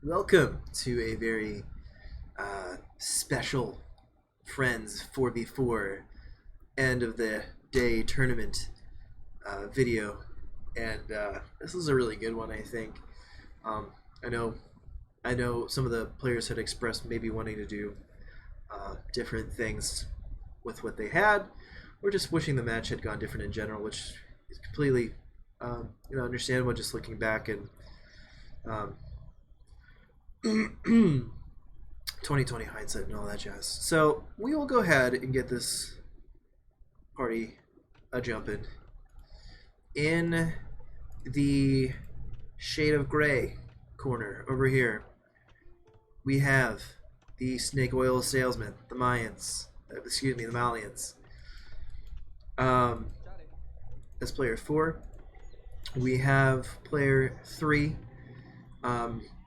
Welcome to a very special Friends 4v4 end of the day tournament video, and this is a really good one. I think. Um, I know, I know some of the players had expressed maybe wanting to do different things with what they had, or just wishing the match had gone different in general, which is completely understandable. Just looking back and. Um, 2020 hindsight and all that jazz. So we will go ahead and get this party a jumping. In the shade of gray corner over here, we have the snake oil salesman, the Mayans. The Malians. As player 4, we have player 3,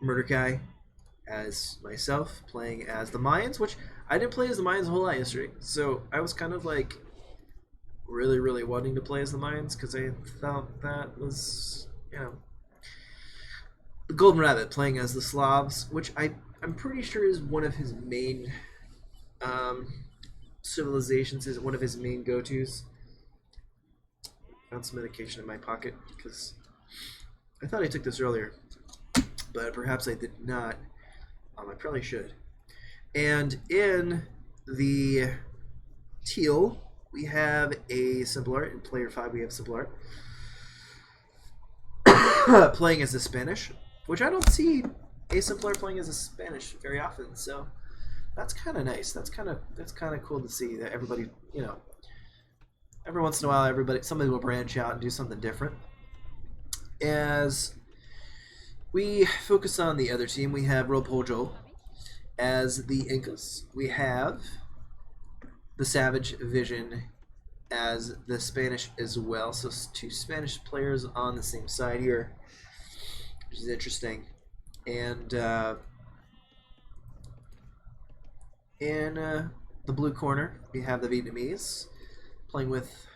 Murder Guy, as myself, playing as the Mayans, which I didn't play as the Mayans a whole lot yesterday. So I was kind of like really wanting to play as the Mayans because I thought that was, the Golden Rabbit playing as the Slavs, which I'm pretty sure is one of his main civilizations, is one of his main go-tos. Found some medication in my pocket because I thought I took this earlier, but perhaps I did not. I probably should. And in the teal, we have a simple art. In player 5, we have simple art. Playing as a Spanish, which I don't see a simple art playing as a Spanish very often. So that's kind of nice. That's kind of cool to see that everybody, every once in a while, somebody will branch out and do something different. As we focus on the other team, we have Ropojo as the Incas. We have the Savage Vision as the Spanish as well. So 2 Spanish players on the same side here, which is interesting. And in the blue corner, we have the Vietnamese playing with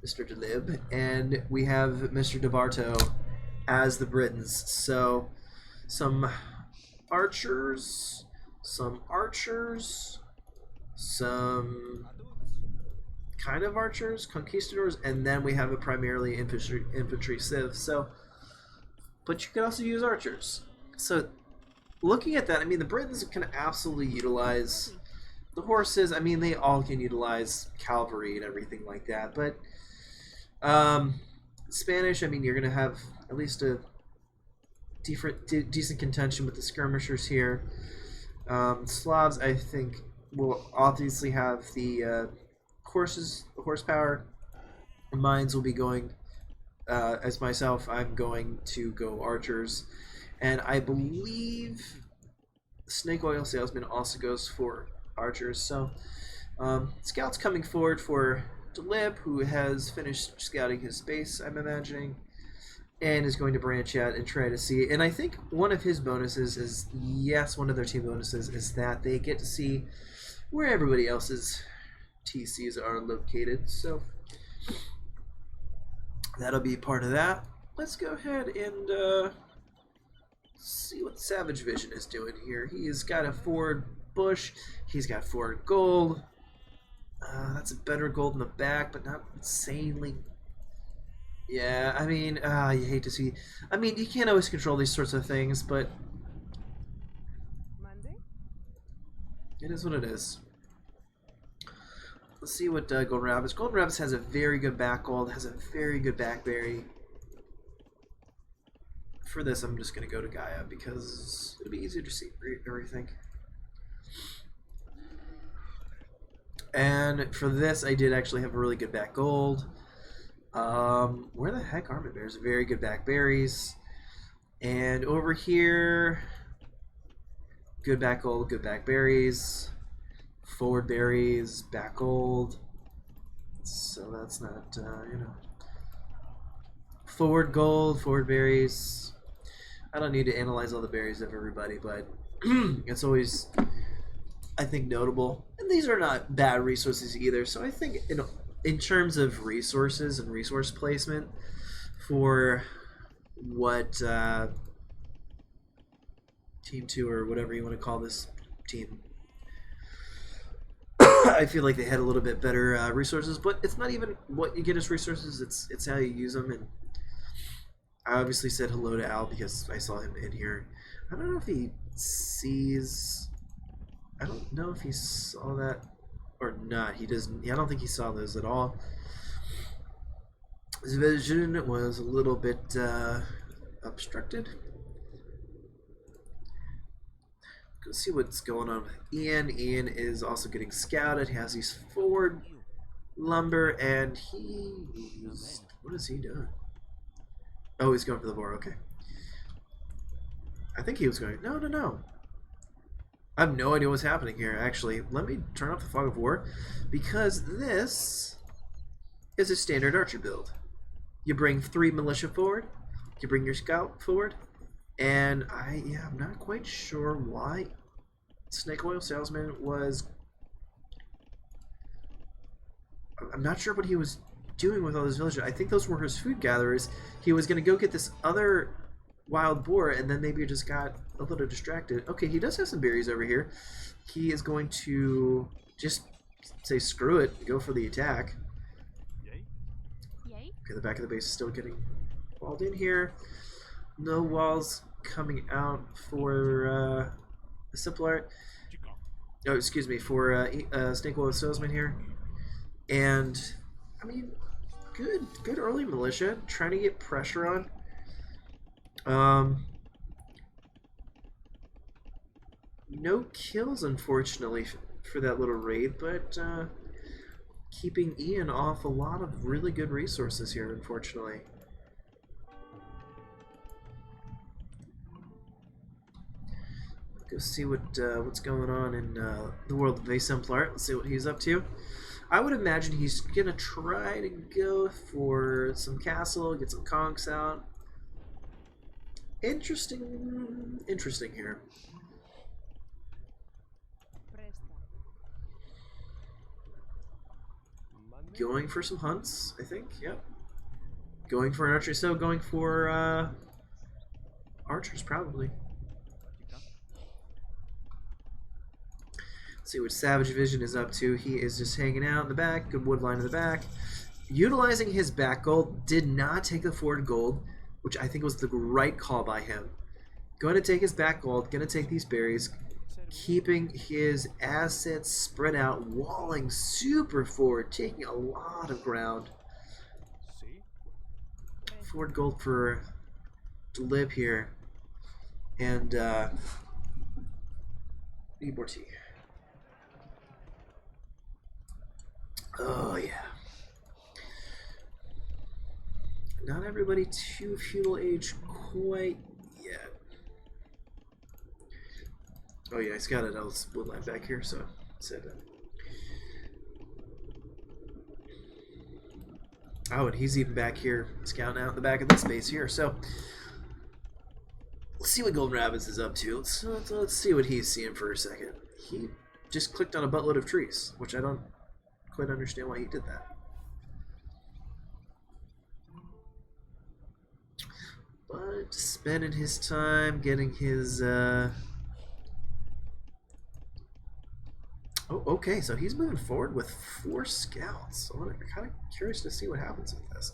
Mr. DeLib, and we have Mr. DeBarto as the Britons. So some archers, some kind of archers, conquistadors, and then we have a primarily infantry civ. So, but you can also use archers. So looking at that, I mean, the Britons can absolutely utilize the horses. I mean, they all can utilize cavalry and everything like that, but Spanish, I mean, you're going to have at least a decent contention with the skirmishers here. Slavs, I think, will obviously have the horses, the horsepower. Mines will be going, as myself, I'm going to go archers. And I believe Snake Oil Salesman also goes for archers. So scouts coming forward for DeLib, who has finished scouting his base, I'm imagining, and is going to branch out and try to see. And I think one of his bonuses is, yes, one of their team bonuses is that they get to see where everybody else's TCs are located. So that'll be part of that. Let's go ahead and see what Savage Vision is doing here. He's got a forward bush. He's got forward gold. That's a better gold in the back, but not insanely. Yeah, I mean, you hate to see. I mean, you can't always control these sorts of things, but it is what it is. Let's see what Golden Rabbits. Golden Rabbits has a very good back gold, has a very good back berry. For this, I'm just going to go to Gaia because it'll be easier to see everything. And for this, I did actually have a really good back gold. Where the heck are my bears? Very good back berries. And over here, good back gold, good back berries. Forward berries, back gold. So that's not, Forward gold, forward berries. I don't need to analyze all the berries of everybody, but it's always, I think, notable. And these are not bad resources either. So I think in terms of resources and resource placement for what Team 2 or whatever you want to call this team. I feel like they had a little bit better resources, but it's not even what you get as resources, it's how you use them. And I obviously said hello to Al because I saw him in here. I don't know if he sees... I don't know if he saw that or not. He doesn't... I don't think he saw those at all. His vision was a little bit obstructed. Go see what's going on with Ian. Ian is also getting scouted. He has these forward lumber, and he's... What is he doing? Oh, he's going for the boar. Okay. I think he was going... No. I have no idea what's happening here, actually. Let me turn off the fog of war, because this is a standard archer build. You bring 3 militia forward, you bring your scout forward, and I'm not quite sure why Snake Oil Salesman was... I'm not sure what he was doing with all those villagers. I think those were his food gatherers. He was going to go get this other wild boar, and then maybe just got a little distracted. Okay, he does have some berries over here. He is going to just say screw it, go for the attack. Okay, the back of the base is still getting walled in here. No walls coming out for the simple art. Oh, excuse me, for Snake Oil Salesman here. And I mean, good early militia, trying to get pressure on. No kills, unfortunately, for that little raid, but keeping Ian off a lot of really good resources here, unfortunately. Go see what's going on in the world of Exemplar. Let's see what he's up to. I would imagine he's gonna try to go for some castle, get some conchs out. Interesting here. Going for some hunts, I think. Yep. Going for an archer. So going for archers, probably. Let's see what Savage Vision is up to. He is just hanging out in the back. Good wood line in the back. Utilizing his back gold. Did not take the forward gold, which I think was the right call by him. Going to take his back gold. Going to take these berries. Keeping his assets spread out, walling super forward, taking a lot of ground. Forward gold for to live here, and need more tea. Oh yeah. Not everybody to feudal age quite yet. Oh yeah, I scouted El's woodline back here, so said that. Oh, and he's even back here scouting out in the back of this base here. So let's see what Golden Rabbits is up to. Let's see what he's seeing for a second. He just clicked on a buttload of trees, which I don't quite understand why he did that. But spending his time getting his oh, okay, so he's moving forward with 4 scouts. So I'm kind of curious to see what happens with this.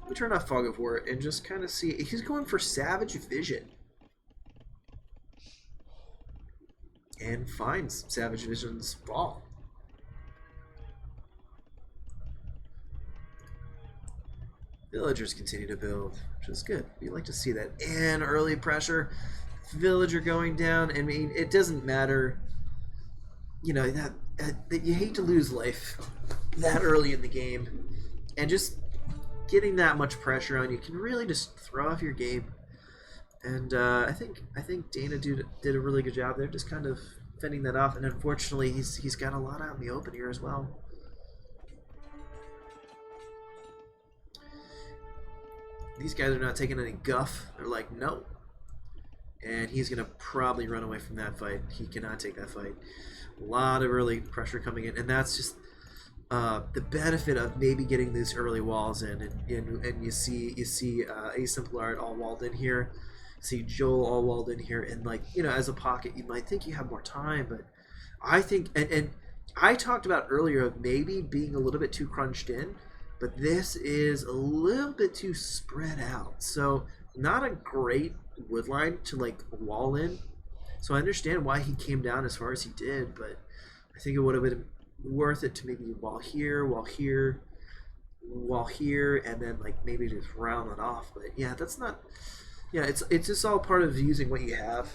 Let me turn off Fog of War and just kind of see. He's going for Savage Vision. And finds Savage Vision's ball. Villagers continue to build, which is good. We like to see that. And early pressure. Villager going down. I mean, it doesn't matter. You know, that you hate to lose life that early in the game, and just getting that much pressure on you can really just throw off your game. And I think Dana did a really good job there, just kind of fending that off. And unfortunately, he's got a lot out in the open here as well. These guys are not taking any guff. They're like, no. And he's gonna probably run away from that fight. He cannot take that fight. A lot of early pressure coming in, and that's just the benefit of maybe getting these early walls in. And you see Asemplar all walled in here. See Joel all walled in here, and like, you know, as a pocket, you might think you have more time, but I think, and I talked about earlier of maybe being a little bit too crunched in, but this is a little bit too spread out. So not a great wood line to like wall in. So I understand why he came down as far as he did, but I think it would have been worth it to maybe wall here, wall here, wall here, and then like maybe just round it off. But yeah, that's not. Yeah, it's just all part of using what you have.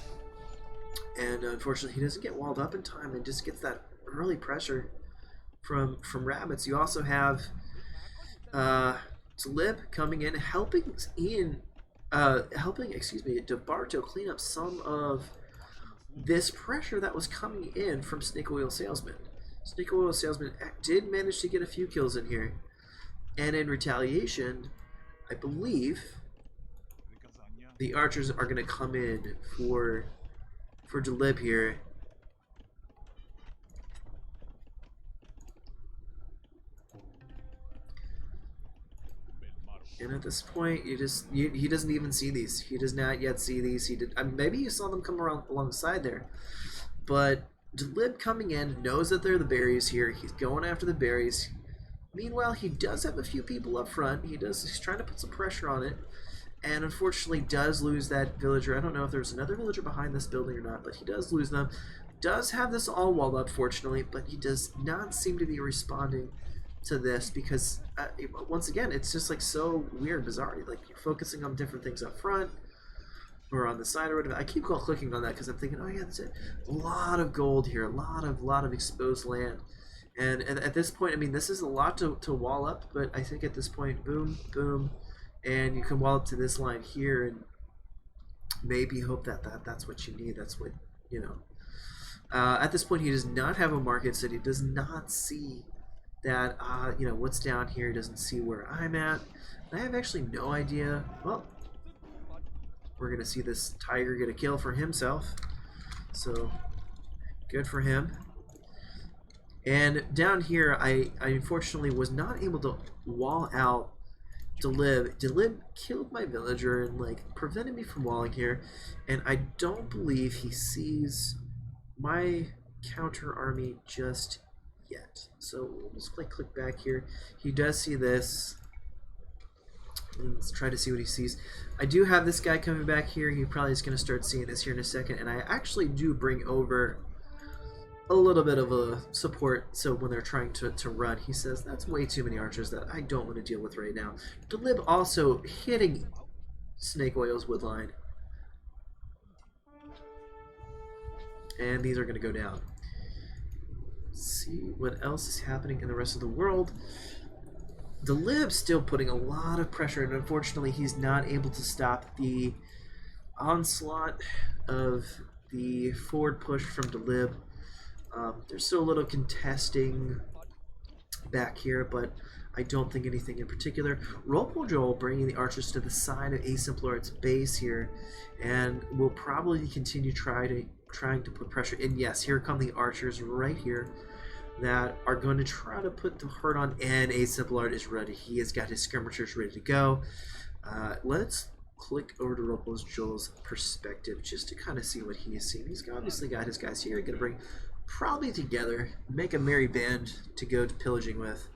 And unfortunately, he doesn't get walled up in time and just gets that early pressure from rabbits. You also have Talib coming in, helping DeBarto clean up some of this pressure that was coming in from Snake Oil Salesman. Snake Oil Salesman did manage to get a few kills in here, and in retaliation, I believe the archers are going to come in for Delib here. And at this point, he doesn't even see these. He does not yet see these. He did. I mean, maybe you saw them come around alongside there, but Delib coming in knows that they're the berries here. He's going after the berries. Meanwhile, he does have a few people up front. He's trying to put some pressure on it, and unfortunately does lose that villager. I don't know if there's another villager behind this building or not, but he does lose them. Does have this all walled up, fortunately, but he does not seem to be responding to this because once again, it's just like so weird, bizarre. Like you're focusing on different things up front or on the side or whatever. I keep clicking on that because I'm thinking, oh yeah, that's it. A lot of gold here, a lot of exposed land. And at this point, I mean, this is a lot to wall up, but I think at this point, boom, boom, and you can wall up to this line here and maybe hope that's what you need. That's what, you know. At this point, he does not have a market, so he does not see that, you know, what's down here. He doesn't see where I'm at. And I have actually no idea. Well, we're going to see this tiger get a kill for himself. So, good for him. And down here, I unfortunately was not able to wall out Delib. Delib killed my villager and like prevented me from walling here. And I don't believe he sees my counter army just yet. So we'll just click back here. He does see this. Let's try to see what he sees. I do have this guy coming back here. He probably is going to start seeing this here in a second. And I actually do bring over a little bit of a support, so when they're trying to run, he says, that's way too many archers that I don't want to deal with right now. Delib also hitting Snake Oil's wood line. And these are going to go down. Let's see what else is happening in the rest of the world. Delib's still putting a lot of pressure, and unfortunately he's not able to stop the onslaught of the forward push from Delib. There's still a little contesting back here, but I don't think anything in particular. Roleplay Joel bringing the archers to the side of Asemplorit's base here, and will probably continue trying to put pressure in. Yes, here come the archers right here that are going to try to put the hurt on, and Asemplorit is ready. He has got his skirmishers ready to go. Let's click over to Roleplay Joel's perspective just to kind of see what he is seeing. He's obviously got his guys here. He's going to bring probably together, make a merry band to go to pillaging with.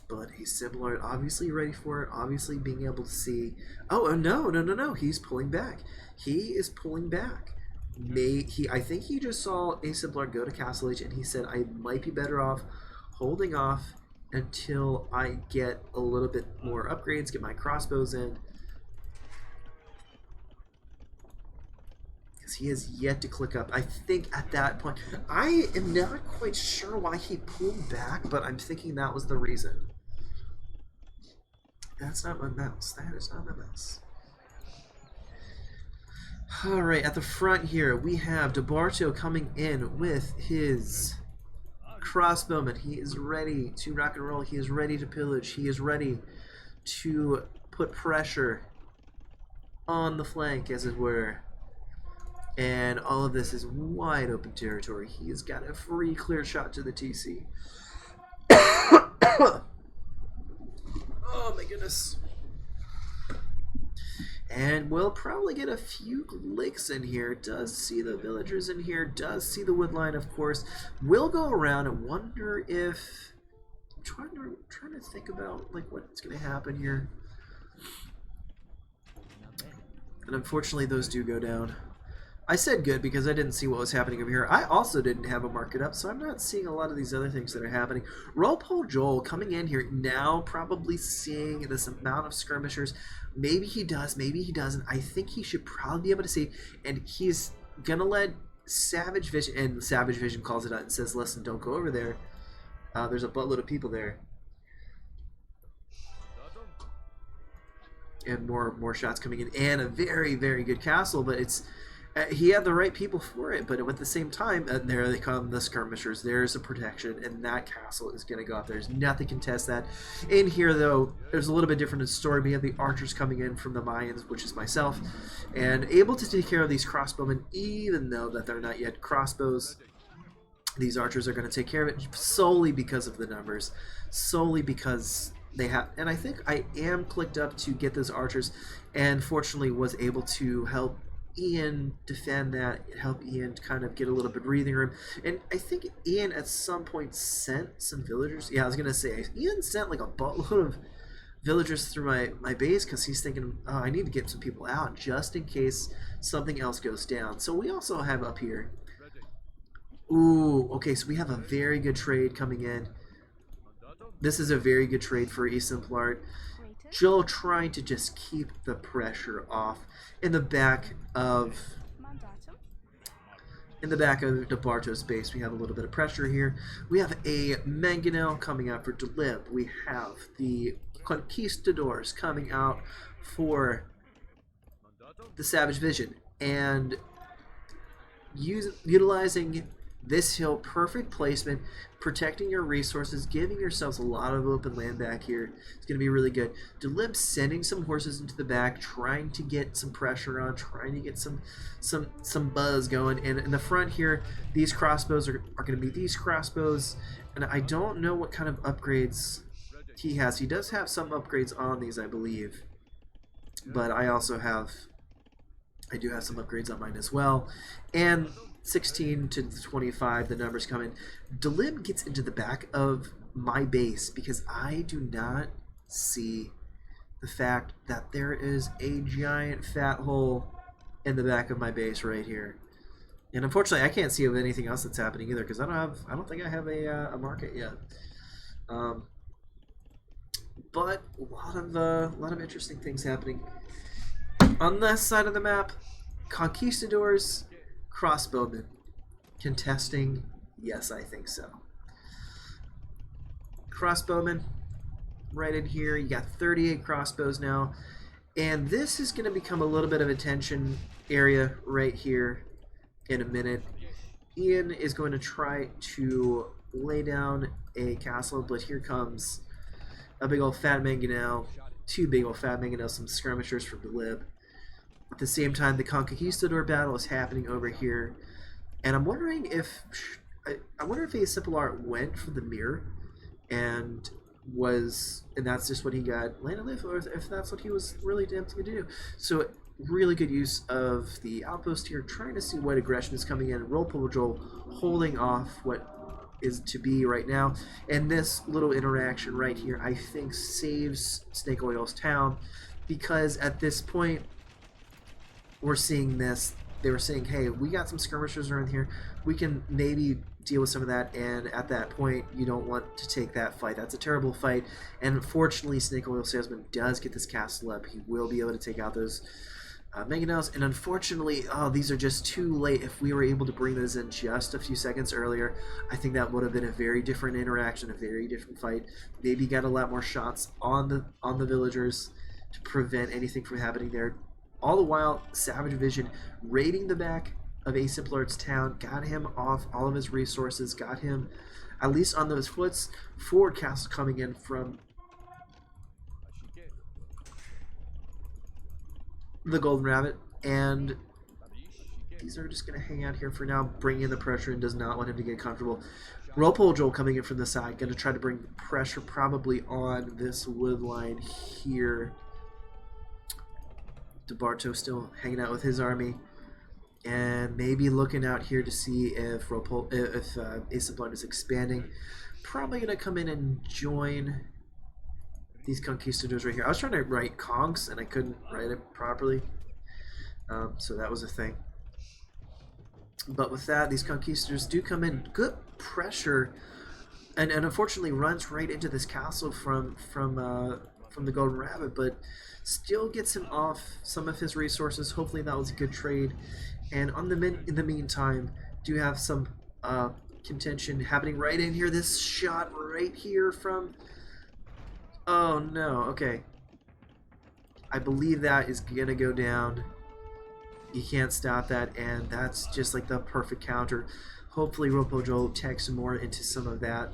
But he's similar, obviously ready for it, obviously being able to see. Oh, no, he's pulling back. He is pulling back. I think he just saw Asemplar go to Castle Age, and he said, I might be better off holding off until I get a little bit more upgrades, get my crossbows in. He has yet to click up. I think at that point, I am not quite sure why he pulled back, but I'm thinking that was the reason. That's not my mouse. That is not my mouse. Alright, at the front here, we have DeBarto coming in with his crossbowman. He is ready to rock and roll. He is ready to pillage. He is ready to put pressure on the flank, as it were. And all of this is wide open territory. He has got a free clear shot to the TC. Oh my goodness. And we'll probably get a few licks in here. Does see the villagers in here. Does see the wood line, of course. We'll go around and wonder if... I'm trying to think about like what's going to happen here. And unfortunately, those do go down. I said good because I didn't see what was happening over here. I also didn't have a market up, so I'm not seeing a lot of these other things that are happening. Rolepole Joel coming in here now, probably seeing this amount of skirmishers. Maybe he does, maybe he doesn't. I think he should probably be able to see, and he's going to let Savage Vision, and Savage Vision calls it out and says, listen, don't go over there. There's a buttload of people there. And more shots coming in, and a very, very good castle, but it's... he had the right people for it, but at the same time, there they come, the skirmishers. There's a protection, and that castle is going to go up. There's nothing can test that. In here, though, there's a little bit different in the story. We have the archers coming in from the Mayans, which is myself, and able to take care of these crossbowmen, even though that they're not yet crossbows. These archers are going to take care of it solely because of the numbers, solely because they have, and I think I am clicked up to get those archers, and fortunately was able to help Ian defend that, help Ian kind of get a little bit of breathing room. And I think Ian at some point sent some villagers. Yeah, I was going to say, Ian sent like a buttload of villagers through my base because he's thinking, oh, I need to get some people out just in case something else goes down. So we also have up here. Ooh, okay, so we have a very good trade coming in. This is a very good trade for Esimplart. Joel trying to just keep the pressure off. In the back of DeBarto's base, we have a little bit of pressure here. We have a Mangonel coming out for Delib. We have the Conquistadors coming out for the Savage Vision. And utilizing this hill, perfect placement, protecting your resources, giving yourselves a lot of open land back here. It's going to be really good. Delib sending some horses into the back, trying to get some pressure on, trying to get some buzz going. And in the front here, these crossbows are going to be these crossbows. And I don't know what kind of upgrades he has. He does have some upgrades on these, I believe. But I do have some upgrades on mine as well. And 16 to 25, the numbers come in. Delib gets into the back of my base because I do not see the fact that there is a giant fat hole in the back of my base right here. And unfortunately, I can't see of anything else that's happening either because I don't think I have a market yet. But a lot of interesting things happening. On this side of the map, Conquistadors, crossbowmen. Contesting? Yes, I think so. Crossbowmen, right in here. You got 38 crossbows now. And this is going to become a little bit of a tension area right here in a minute. Ian is going to try to lay down a castle, but here comes a big old fat mangonel, two big old fat mangonels, some skirmishers from Delib. At the same time, the Conquistador battle is happening over here, and I'm wondering if a Simple Art went for the mirror, and that's just what he got land and live, or if that's what he was really attempting to do. So really good use of the outpost here, trying to see what aggression is coming in. Rolepole Joel holding off what is to be right now, and this little interaction right here, I think, saves Snake Oil's town, because at this point we're seeing this. They were saying, hey, we got some skirmishers around here. We can maybe deal with some of that, and at that point, you don't want to take that fight. That's a terrible fight, and unfortunately, Snake Oil Salesman does get this castle up. He will be able to take out those mangonels, and unfortunately, these are just too late. If we were able to bring those in just a few seconds earlier, I think that would have been a very different interaction, a very different fight. Maybe got a lot more shots on the villagers to prevent anything from happening there. All the while, Savage Vision raiding the back of Asimplart's town, got him off all of his resources, got him at least on those foots. Forward castle coming in from the Golden Rabbit, and these are just going to hang out here for now, bring in the pressure, and does not want him to get comfortable. Rolepole Joel coming in from the side, going to try to bring pressure probably on this wood line here. DeBarto still hanging out with his army, and maybe looking out here to see if Ace of Blood is expanding. Probably gonna come in and join these conquistadors right here. I was trying to write conks and I couldn't write it properly, so that was a thing. But with that, these conquistadors do come in, good pressure, and unfortunately runs right into this castle from the Golden Rabbit, but still gets him off some of his resources. Hopefully that was a good trade. And in the meantime, do have some contention happening right in here. This shot right here from... Oh no, okay. I believe that is gonna go down. You can't stop that, and that's just like the perfect counter. Hopefully Ropojo takes more into some of that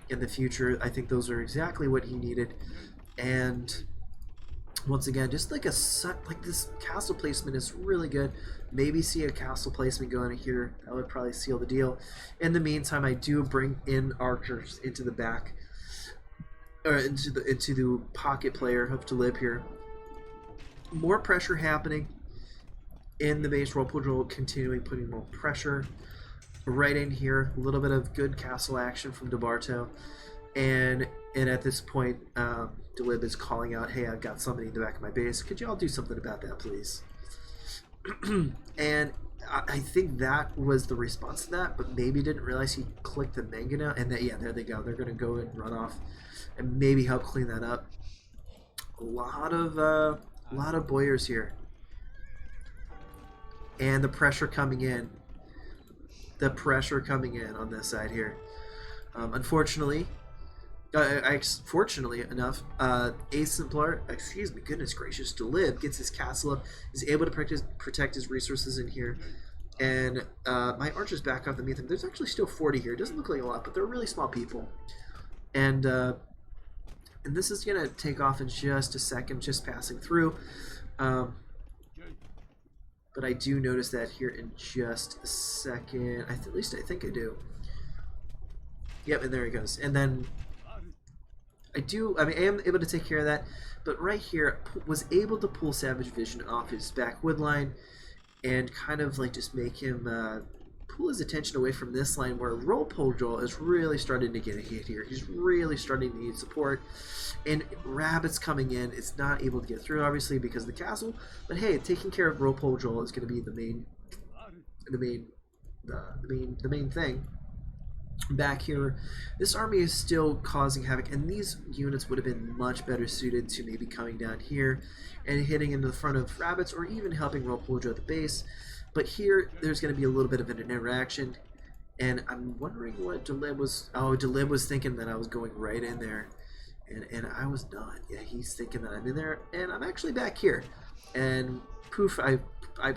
in the future. I think those are exactly what he needed. And once again, just like this castle placement is really good. Maybe see a castle placement going here. That would probably seal the deal. In the meantime, I do bring in archers into the back, or into the pocket player of Talib here. More pressure happening in the base. Ropojo continuing putting more pressure right in here. A little bit of good castle action from DeBarto, and at this point, Delib is calling out, "Hey, I've got somebody in the back of my base. Could you all do something about that, please?" And I think that was the response to that, but maybe didn't realize he clicked the manga now, and that, yeah, there they go. They're going to go and run off and maybe help clean that up. A lot of boyars here, and the pressure coming in. The pressure coming in on this side here. Unfortunately, fortunately enough, Ace Templar, excuse me, goodness gracious, Delib gets his castle up, is able to protect his resources in here, and my archers back off the meet them. There's actually still 40 here. It doesn't look like a lot, but they're really small people, and this is gonna take off in just a second, just passing through. But I do notice that here in just a second. At least I think I do. Yep, and there he goes. And then I am able to take care of that. But right here, was able to pull Savage Vision off his back wood line and kind of like just make him pull his attention away from this line where Ropojo is really starting to get a hit here. He's really starting to need support. And Rabbit's coming in. It's not able to get through, obviously, because of the castle. But hey, taking care of Ropojo is going to be the main thing. Back here, this army is still causing havoc, and these units would have been much better suited to maybe coming down here and hitting into the front of Rabbits, or even helping Ropojo at the base. But here, there's going to be a little bit of an interaction, and I'm wondering what Delib was... Oh, Delib was thinking that I was going right in there, and I was not. Yeah, he's thinking that I'm in there, and I'm actually back here. And poof, I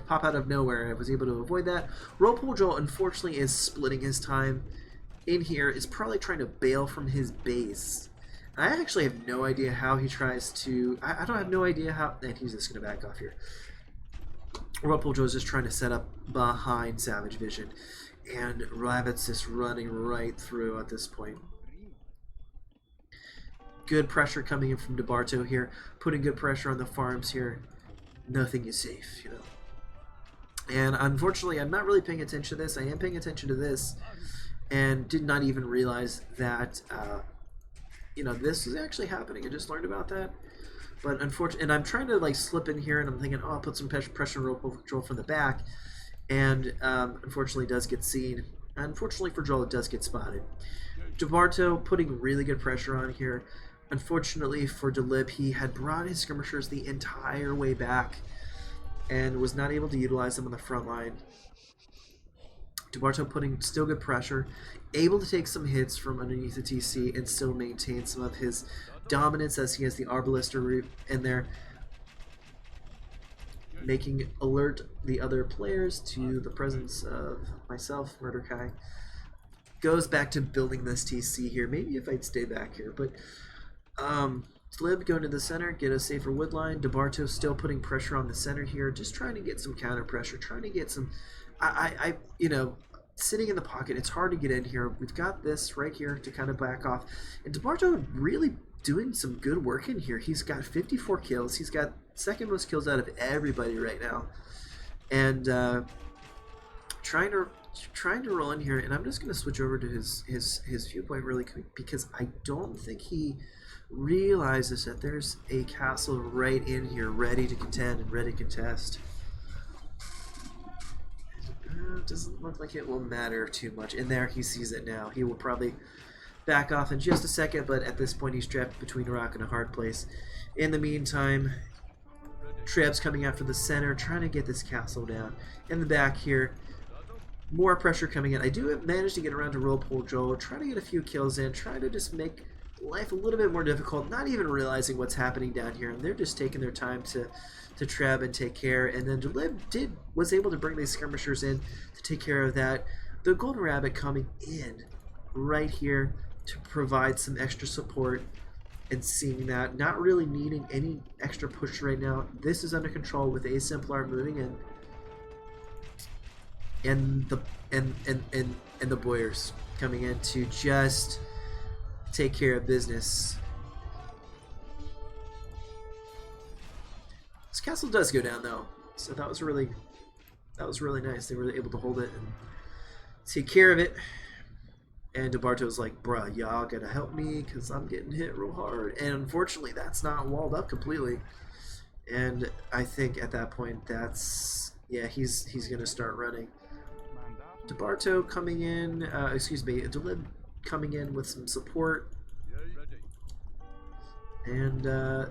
pop out of nowhere. I was able to avoid that. Ropojo, unfortunately, is splitting his time in here, is probably trying to bail from his base. I actually have no idea how he tries to... I don't have no idea how... And he's just going to back off here. Ropojo is just trying to set up behind Savage Vision, and Rabbit's just running right through at this point. Good pressure coming in from DeBarto here, putting good pressure on the farms here. Nothing is safe, you know. And unfortunately, I'm not really paying attention to this. I am paying attention to this, and did not even realize that, you know, this is actually happening. I just learned about that. But unfortunately, and I'm trying to like slip in here, and I'm thinking, oh, I'll put some pressure on Ropojo from the back, and unfortunately, does get seen. Unfortunately for Joel, it does get spotted. DeBarto putting really good pressure on here. Unfortunately for Delib, he had brought his skirmishers the entire way back and was not able to utilize them on the front line. DeBarto putting still good pressure, able to take some hits from underneath the TC and still maintain some of his dominance as he has the Arbalister in there, making alert the other players to the presence of myself, Murderkai. Goes back to building this TC here. Maybe if I'd stay back here, but Slib going to the center, get a safer wood line. DeBarto still putting pressure on the center here, just trying to get some counter pressure, trying to get some... you know, sitting in the pocket, it's hard to get in here. We've got this right here to kind of back off. And DeBarto really doing some good work in here. He's got 54 kills. He's got second most kills out of everybody right now, and trying to roll in here. And I'm just going to switch over to his viewpoint really quick because I don't think he realizes that there's a castle right in here ready to contend and ready to contest. Doesn't look like it will matter too much. In there, he sees it now. He will probably back off in just a second, but at this point he's trapped between a rock and a hard place. In the meantime, Treb's coming out for the center, trying to get this castle down. In the back here, more pressure coming in. I do manage to get around to Whirlpool Joel, trying to get a few kills in, trying to just make life a little bit more difficult, not even realizing what's happening down here, and they're just taking their time to trap and take care. And then Delib was able to bring these skirmishers in to take care of that. The Golden Rabbit coming in right here to provide some extra support, and seeing that, not really needing any extra push right now. This is under control with a Simplar moving in, and the Boyers coming in to just take care of business. This castle does go down though, so that was really nice. They were able to hold it and take care of it. And DeBarto's like, bruh, y'all gotta help me because I'm getting hit real hard. And unfortunately, that's not walled up completely. And I think at that point, yeah, he's gonna start running. DeBarto coming in, Delib coming in with some support. And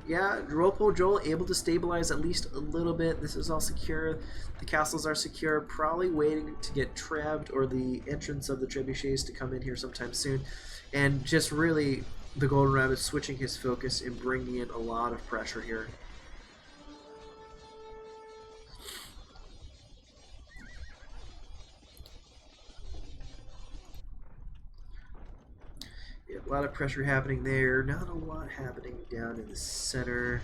yeah, Whirlpool Joel able to stabilize at least a little bit. This is all secure. The castles are secure. Probably waiting to get trapped, or the entrance of the trebuchets to come in here sometime soon. And just really the Golden Rabbit switching his focus and bringing in a lot of pressure here. Yeah, a lot of pressure happening there. Not a lot happening down in the center.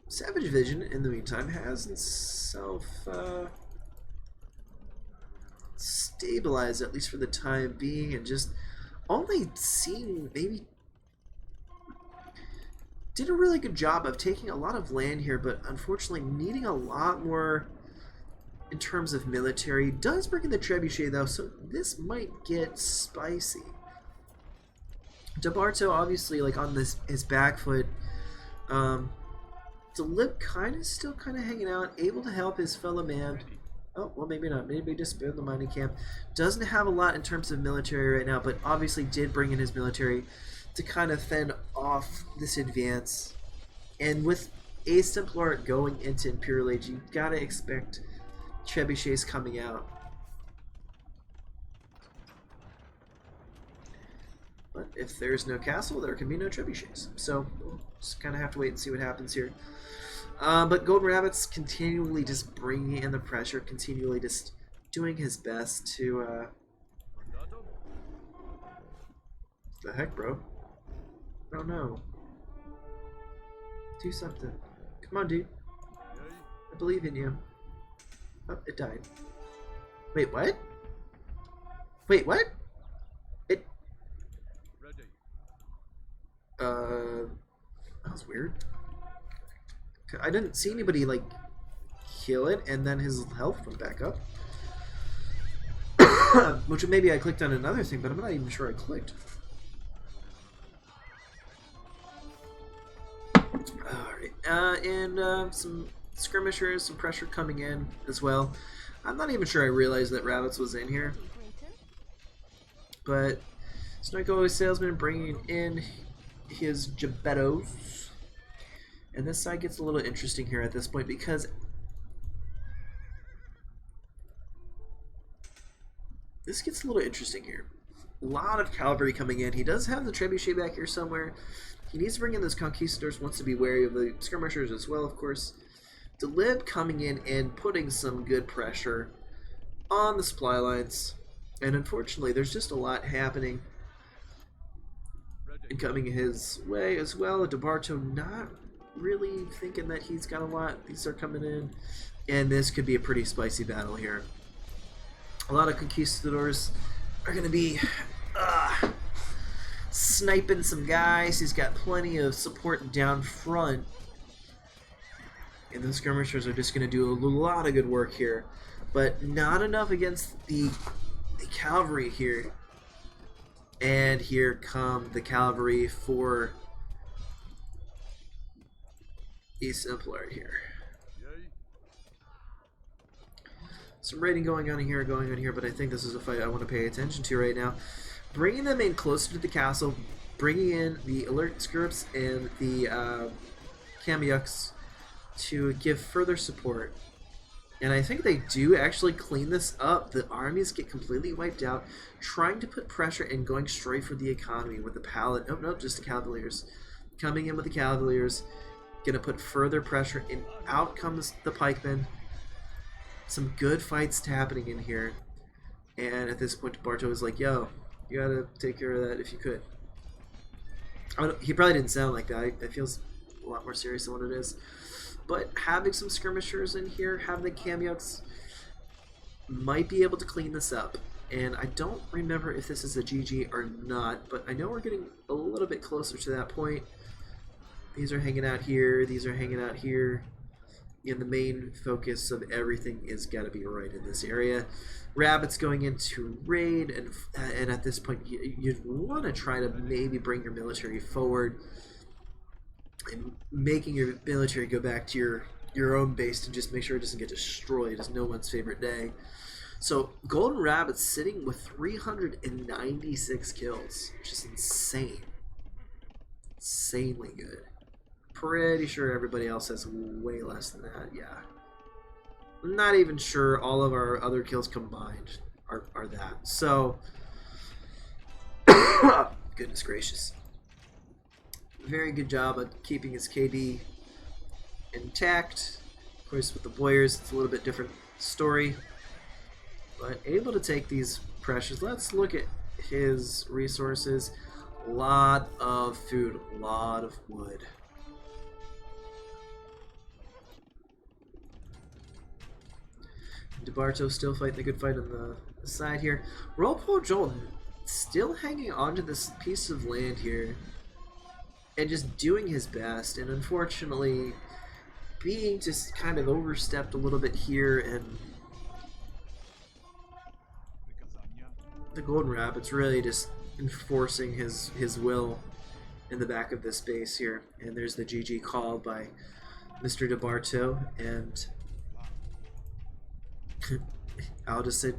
Savage Vision, in the meantime, has itself stabilized, at least for the time being, and just only seeing maybe did a really good job of taking a lot of land here, but unfortunately needing a lot more in terms of military. Does bring in the trebuchet though, so this might get spicy. DeBarto obviously like on his back foot. Delib still kind of hanging out, able to help his fellow man. Oh, well, maybe not. Maybe just build the mining camp. Doesn't have a lot in terms of military right now, but obviously did bring in his military to kind of fend off this advance. And with a Templar going into Imperial Age, you gotta expect trebuchets coming out. But if there's no castle, there can be no trebuchets. So we'll just kind of have to wait and see what happens here. But Golden Rabbit's continually just bringing in the pressure, continually just doing his best to... What the heck, bro? I don't know. Do something. Come on, dude. I believe in you. Oh, it died. Wait, what? Wait, what? It... That was weird. I didn't see anybody, like, kill it, and then his health went back up. Which maybe I clicked on another thing, but I'm not even sure I clicked. Alright, and some skirmishers, some pressure coming in as well. I'm not even sure I realized that Rabbits was in here. But Snoiko Salesman bringing in his Gebettos. And this side gets a little interesting here at this point because this gets a little interesting here. A lot of cavalry coming in. He does have the trebuchet back here somewhere. He needs to bring in those conquistadors, wants to be wary of the skirmishers as well, of course. Delib coming in and putting some good pressure on the supply lines. And unfortunately, there's just a lot happening and coming his way as well. DeBarto not really thinking that he's got a lot. These are coming in, and this could be a pretty spicy battle here. A lot of conquistadors are going to be sniping some guys. He's got plenty of support down front. And the skirmishers are just going to do a lot of good work here. But not enough against the cavalry here. And here come the cavalry for East Templar here. Some raiding going on here, but I think this is a fight I want to pay attention to right now. Bringing them in closer to the castle, bringing in the alert scripts and the Kamyuks to give further support. And I think they do actually clean this up. The armies get completely wiped out, trying to put pressure and going straight for the economy with the paladin. Oh, no, just the Cavaliers. Coming in with the Cavaliers, going to put further pressure, and out comes the pikemen. Some good fights happening in here. And at this point, Barto is like, yo, you got to take care of that if you could. He probably didn't sound like that. It feels a lot more serious than what it is. But having some skirmishers in here, having the Kamyuks, might be able to clean this up. And I don't remember if this is a GG or not, but I know we're getting a little bit closer to that point. These are hanging out here, these are hanging out here. And the main focus of everything is got to be right in this area. Rabbits going into raid, and at this point, you'd want to try to maybe bring your military forward. And making your military go back to your own base to just make sure it doesn't get destroyed is no one's favorite day. So Golden Rabbit's sitting with 396 kills, which is insane. Insanely good. Pretty sure everybody else has way less than that, yeah. I'm not even sure all of our other kills combined are that. So, goodness gracious. Very good job at keeping his KD intact. Of course, with the Boyers, it's a little bit different story. But able to take these pressures. Let's look at his resources. A lot of food, a lot of wood. DeBarto still fighting the good fight on the side here. Rolepo Joel still hanging on to this piece of land here. And just doing his best, and unfortunately being just kind of overstepped a little bit here, and the Golden Rabbit's really just enforcing his will in the back of this base here. And there's the GG call by Mr. DeBarto, and I'll just say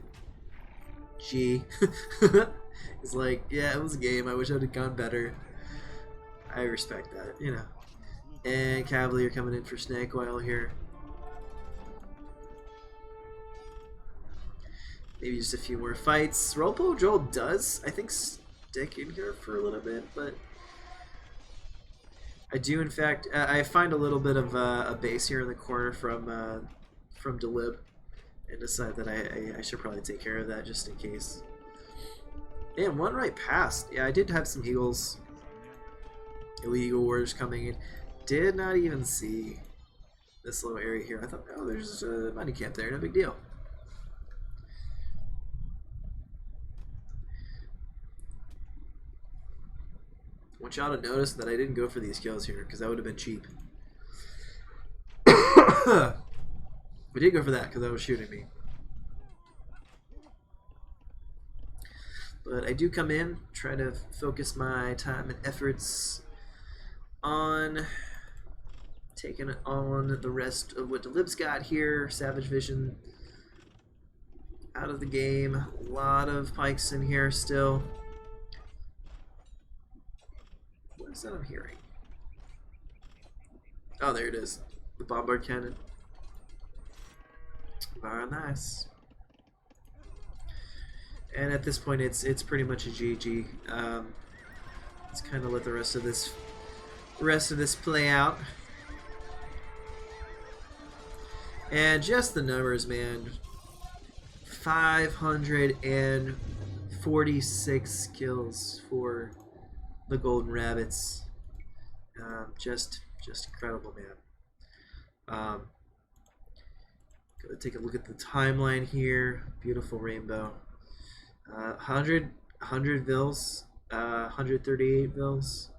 G. He's like, yeah, it was a game, I wish I'd have gone better. I respect that, you know. And Cavalier coming in for Snake Oil here. Maybe just a few more fights. Rolepo Joel does, I think, stick in here for a little bit, but I do, in fact, I find a little bit of a base here in the corner from Delib, and decide that I should probably take care of that just in case. And one right past. Yeah, I did have some Eagles. Illegal warriors coming in. Did not even see this little area here. I thought, oh, there's a mining camp there. No big deal. I want y'all to notice that I didn't go for these kills here because that would have been cheap. We did go for that because that was shooting me. But I do come in, try to focus my time and efforts on taking on the rest of what Delib's got here. Savage Vision out of the game. A lot of pikes in here still. What is that I'm hearing? Oh, there it is. The bombard cannon. Very nice. And at this point, it's pretty much a GG. Let's kind of let the rest of this play out. And just the numbers, man. 546 kills for the Golden Rabbits. Just incredible, man. Gonna take a look at the timeline here. Beautiful rainbow. 100 vills 138 vills,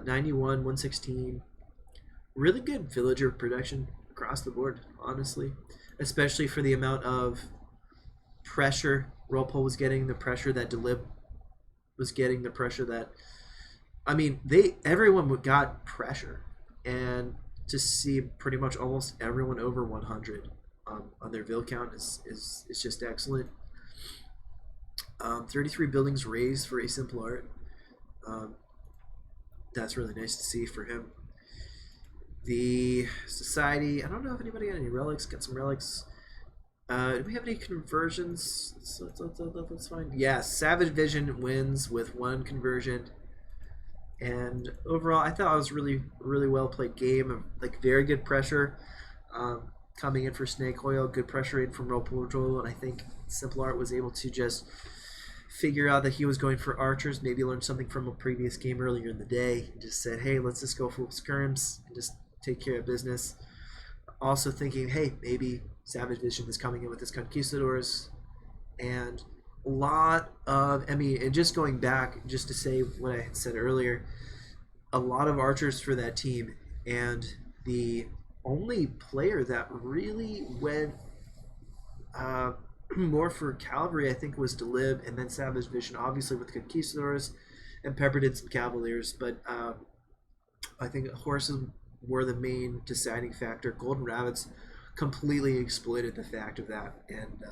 91, 116. Really good villager production across the board, honestly, especially for the amount of pressure Rollpull was getting, the pressure that Delib was getting, the pressure that I mean, everyone got pressure, and to see pretty much almost everyone over 100 on their vill count is just excellent. 33 buildings raised for a simple art. That's really nice to see for him. The society, I don't know if anybody got any relics. Got some relics. Do we have any conversions? Let's find. Yeah, Savage Vision wins with 1 conversion. And overall, I thought it was really well played game. Like very good pressure coming in for Snake Oil. Good pressure in from Roll, and I think Simple Art was able to just figure out that he was going for archers. Maybe learned something from a previous game earlier in the day. And just said, hey, let's just go full skirms and just take care of business. Also thinking, hey, maybe Savage Vision is coming in with his Conquistadors, and a lot of, I mean, and just going back, just to say what I had said earlier, a lot of archers for that team, and the only player that really went more for cavalry, I think, was Delib, and then Savage Vision, obviously with Conquistadors, and Pepper did some Cavaliers, but I think horses were the main deciding factor. Golden Rabbits completely exploited the fact of that, and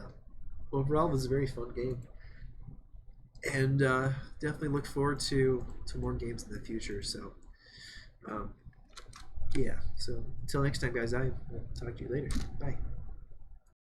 overall it was a very fun game, and definitely look forward to more games in the future. So yeah, so until next time, guys, I will talk to you later. Bye.